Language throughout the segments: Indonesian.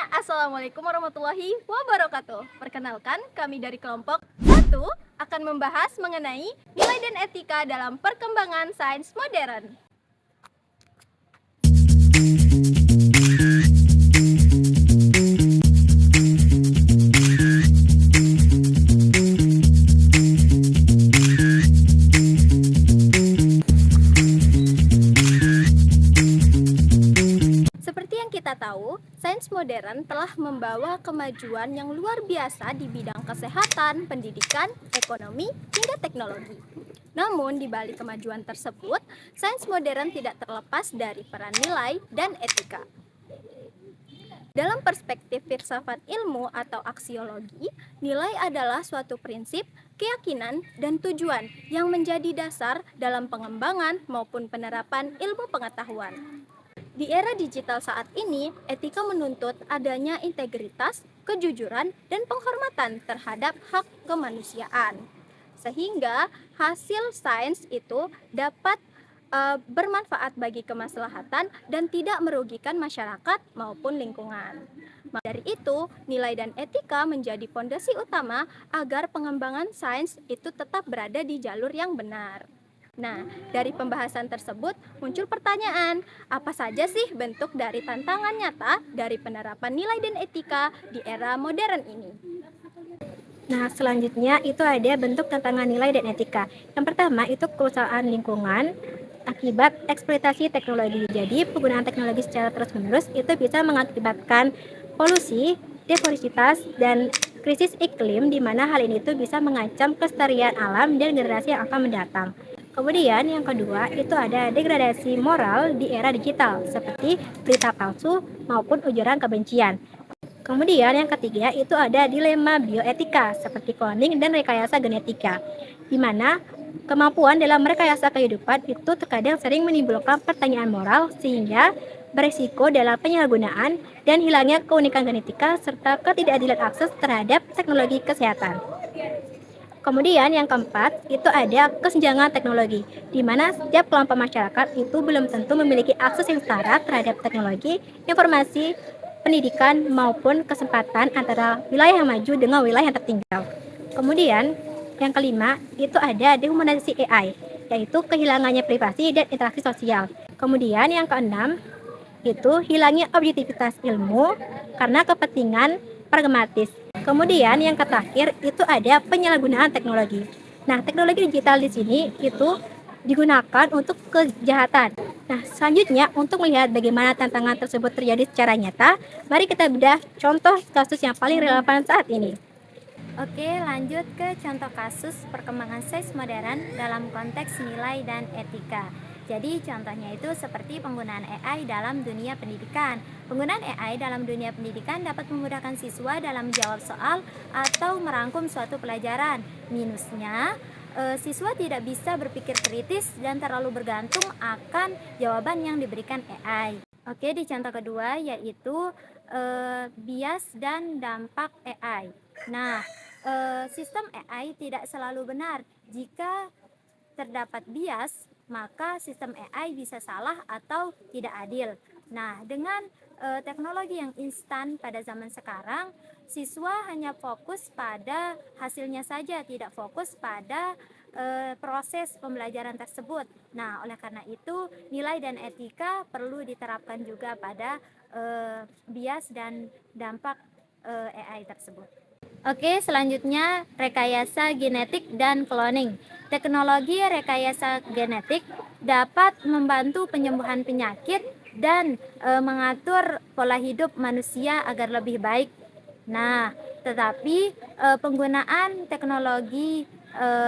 Assalamualaikum warahmatullahi wabarakatuh. Perkenalkan, kami dari kelompok 1 akan membahas mengenai nilai dan etika dalam perkembangan sains modern. Seperti yang kita tahu, sains modern telah membawa kemajuan yang luar biasa di bidang kesehatan, pendidikan, ekonomi, hingga teknologi. Namun, di balik kemajuan tersebut, sains modern tidak terlepas dari peran nilai dan etika. Dalam perspektif filsafat ilmu atau aksiologi, nilai adalah suatu prinsip, keyakinan, dan tujuan yang menjadi dasar dalam pengembangan maupun penerapan ilmu pengetahuan. Di era digital saat ini, etika menuntut adanya integritas, kejujuran, dan penghormatan terhadap hak kemanusiaan. Sehingga hasil sains itu dapat bermanfaat bagi kemaslahatan dan tidak merugikan masyarakat maupun lingkungan. Dari itu, nilai dan etika menjadi fondasi utama agar pengembangan sains itu tetap berada di jalur yang benar. Nah, dari pembahasan tersebut muncul pertanyaan, apa saja sih bentuk dari tantangan nyata dari penerapan nilai dan etika di era modern ini? Nah, selanjutnya itu ada bentuk tantangan nilai dan etika. Yang pertama itu kerusakan lingkungan akibat eksploitasi teknologi. Jadi, penggunaan teknologi secara terus-menerus itu bisa mengakibatkan polusi, deforestasi, dan krisis iklim, di mana hal ini itu bisa mengancam kelestarian alam dan generasi yang akan mendatang. Kemudian yang kedua itu ada degradasi moral di era digital, seperti berita palsu maupun ujaran kebencian. Kemudian yang ketiga itu ada dilema bioetika seperti cloning dan rekayasa genetika, di mana kemampuan dalam rekayasa kehidupan itu terkadang sering menimbulkan pertanyaan moral sehingga berisiko dalam penyalahgunaan dan hilangnya keunikan genetika serta ketidakadilan akses terhadap teknologi kesehatan. Kemudian yang keempat itu ada kesenjangan teknologi, di mana setiap kelompok masyarakat itu belum tentu memiliki akses yang setara terhadap teknologi, informasi, pendidikan maupun kesempatan antara wilayah yang maju dengan wilayah yang tertinggal. Kemudian yang kelima itu ada dehumanisasi AI, yaitu kehilangannya privasi dan interaksi sosial. Kemudian yang keenam itu hilangnya objektivitas ilmu karena kepentingan pragmatis. Kemudian yang terakhir itu ada penyalahgunaan teknologi. Nah, teknologi digital di sini itu digunakan untuk kejahatan. Nah, selanjutnya untuk melihat bagaimana tantangan tersebut terjadi secara nyata, mari kita bedah contoh kasus yang paling relevan saat ini. Oke, lanjut ke contoh kasus perkembangan sains modern dalam konteks nilai dan etika. Jadi contohnya itu seperti penggunaan AI dalam dunia pendidikan. Penggunaan AI dalam dunia pendidikan dapat memudahkan siswa dalam menjawab soal atau merangkum suatu pelajaran. Minusnya, siswa tidak bisa berpikir kritis dan terlalu bergantung akan jawaban yang diberikan AI. Oke, di contoh kedua yaitu bias dan dampak AI. Nah, sistem AI tidak selalu benar. Jika terdapat bias, maka sistem AI bisa salah atau tidak adil. Nah, dengan teknologi yang instan pada zaman sekarang, siswa hanya fokus pada hasilnya saja, tidak fokus pada proses pembelajaran tersebut. Nah, oleh karena itu, nilai dan etika perlu diterapkan juga pada bias dan dampak AI tersebut. Oke, selanjutnya rekayasa genetik dan cloning. Teknologi rekayasa genetik dapat membantu penyembuhan penyakit dan mengatur pola hidup manusia agar lebih baik. Nah, tetapi penggunaan teknologi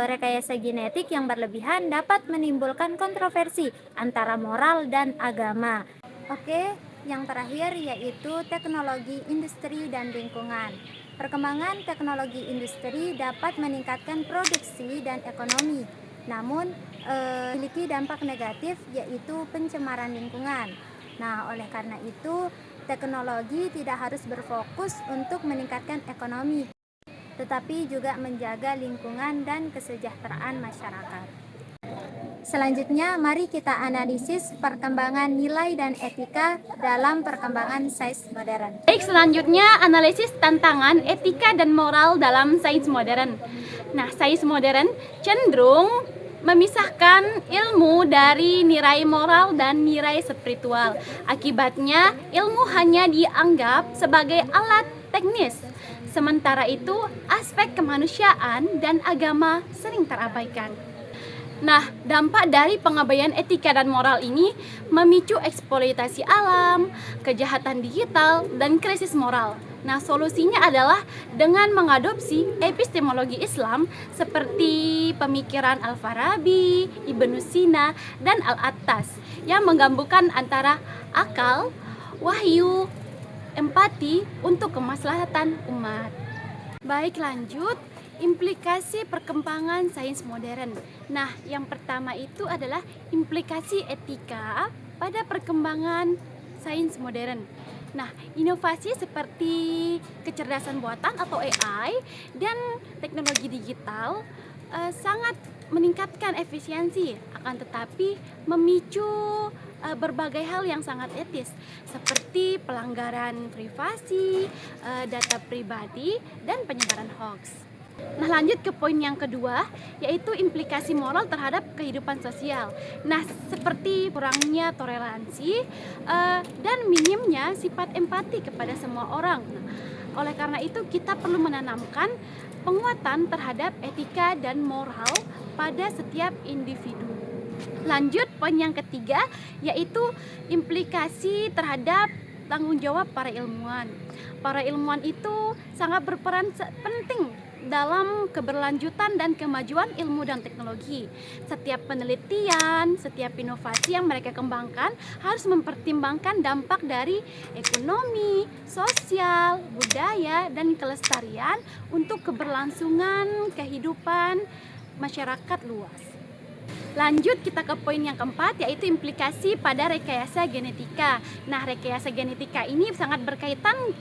rekayasa genetik yang berlebihan dapat menimbulkan kontroversi antara moral dan agama. Oke, yang terakhir yaitu teknologi industri dan lingkungan. Perkembangan teknologi industri dapat meningkatkan produksi dan ekonomi, namun memiliki dampak negatif yaitu pencemaran lingkungan. Nah, oleh karena itu, teknologi tidak harus berfokus untuk meningkatkan ekonomi, tetapi juga menjaga lingkungan dan kesejahteraan masyarakat. Selanjutnya, mari kita analisis perkembangan nilai dan etika dalam perkembangan sains modern. Baik, selanjutnya analisis tantangan etika dan moral dalam sains modern. Nah, sains modern cenderung memisahkan ilmu dari nilai moral dan nilai spiritual. Akibatnya, ilmu hanya dianggap sebagai alat teknis. Sementara itu, aspek kemanusiaan dan agama sering terabaikan. Nah, dampak dari pengabaian etika dan moral ini memicu eksploitasi alam, kejahatan digital, dan krisis moral. Nah, solusinya adalah dengan mengadopsi epistemologi Islam seperti pemikiran Al-Farabi, Ibnu Sina, dan Al-Attas yang menggabungkan antara akal, wahyu, empati untuk kemaslahatan umat. Baik, lanjut. Implikasi perkembangan sains modern. Nah, yang pertama itu adalah implikasi etika pada perkembangan sains modern. Nah, inovasi seperti kecerdasan buatan atau AI dan teknologi digital sangat meningkatkan efisiensi, akan tetapi memicu berbagai hal yang sangat etis seperti pelanggaran privasi, data pribadi, dan penyebaran hoax. Nah, lanjut ke poin yang kedua, yaitu implikasi moral terhadap kehidupan sosial. Nah, seperti kurangnya toleransi dan minimnya sifat empati kepada semua orang. Nah, oleh karena itu, kita perlu menanamkan penguatan terhadap etika dan moral pada setiap individu. Lanjut, poin yang ketiga, yaitu implikasi terhadap tanggung jawab para ilmuwan. Para ilmuwan itu sangat berperan penting dalam keberlanjutan dan kemajuan ilmu dan teknologi. Setiap penelitian, setiap inovasi yang mereka kembangkan harus mempertimbangkan dampak dari ekonomi, sosial, budaya, dan kelestarian untuk keberlangsungan kehidupan masyarakat luas. Lanjut kita ke poin yang keempat, yaitu implikasi pada rekayasa genetika. Nah, rekayasa genetika ini sangat berkaitan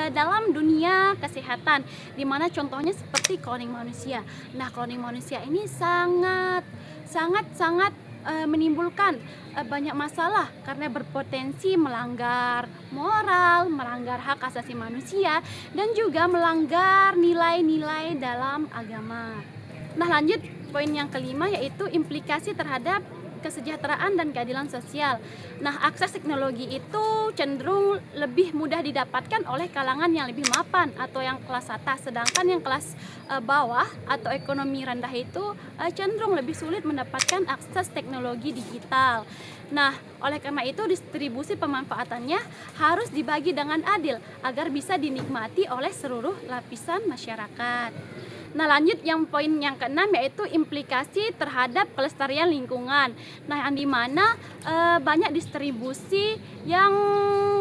dalam dunia kesehatan, di mana contohnya seperti kloning manusia. Nah, kloning manusia ini sangat menimbulkan banyak masalah karena berpotensi melanggar moral, melanggar hak asasi manusia, dan juga melanggar nilai-nilai dalam agama. Nah, lanjut poin yang kelima, yaitu implikasi terhadap kesejahteraan dan keadilan sosial. Nah, akses teknologi itu cenderung lebih mudah didapatkan oleh kalangan yang lebih mapan atau yang kelas atas, sedangkan yang kelas bawah atau ekonomi rendah itu cenderung lebih sulit mendapatkan akses teknologi digital. Nah, oleh karena itu distribusi pemanfaatannya harus dibagi dengan adil agar bisa dinikmati oleh seluruh lapisan masyarakat. Nah, lanjut yang poin yang keenam, yaitu implikasi terhadap kelestarian lingkungan. Nah, yang dimana banyak distribusi yang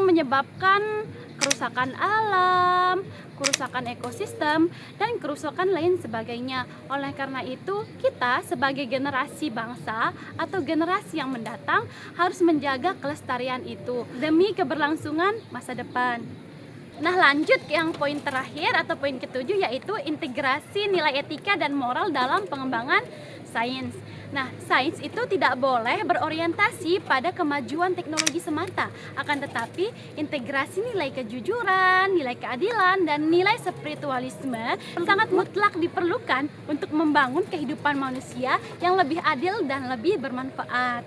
menyebabkan kerusakan alam, kerusakan ekosistem, dan kerusakan lain sebagainya. Oleh karena itu, kita sebagai generasi bangsa atau generasi yang mendatang harus menjaga kelestarian itu demi keberlangsungan masa depan. Nah, lanjut yang poin terakhir atau poin ketujuh, yaitu integrasi nilai etika dan moral dalam pengembangan sains. Nah, sains itu tidak boleh berorientasi pada kemajuan teknologi semata, akan tetapi integrasi nilai kejujuran, nilai keadilan, dan nilai spiritualisme sangat mutlak diperlukan untuk membangun kehidupan manusia yang lebih adil dan lebih bermanfaat.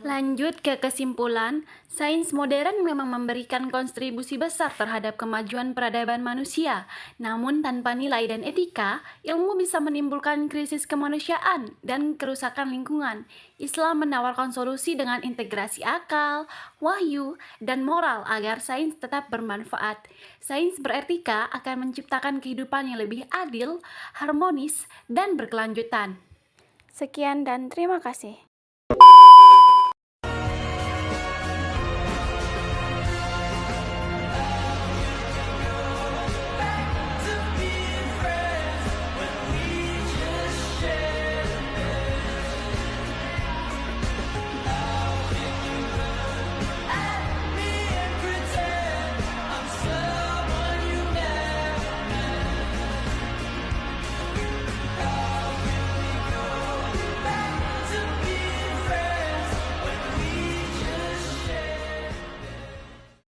Lanjut ke kesimpulan, sains modern memang memberikan kontribusi besar terhadap kemajuan peradaban manusia. Namun tanpa nilai dan etika, ilmu bisa menimbulkan krisis kemanusiaan dan kerusakan lingkungan. Islam menawarkan solusi dengan integrasi akal, wahyu, dan moral agar sains tetap bermanfaat. Sains beretika akan menciptakan kehidupan yang lebih adil, harmonis, dan berkelanjutan. Sekian dan terima kasih.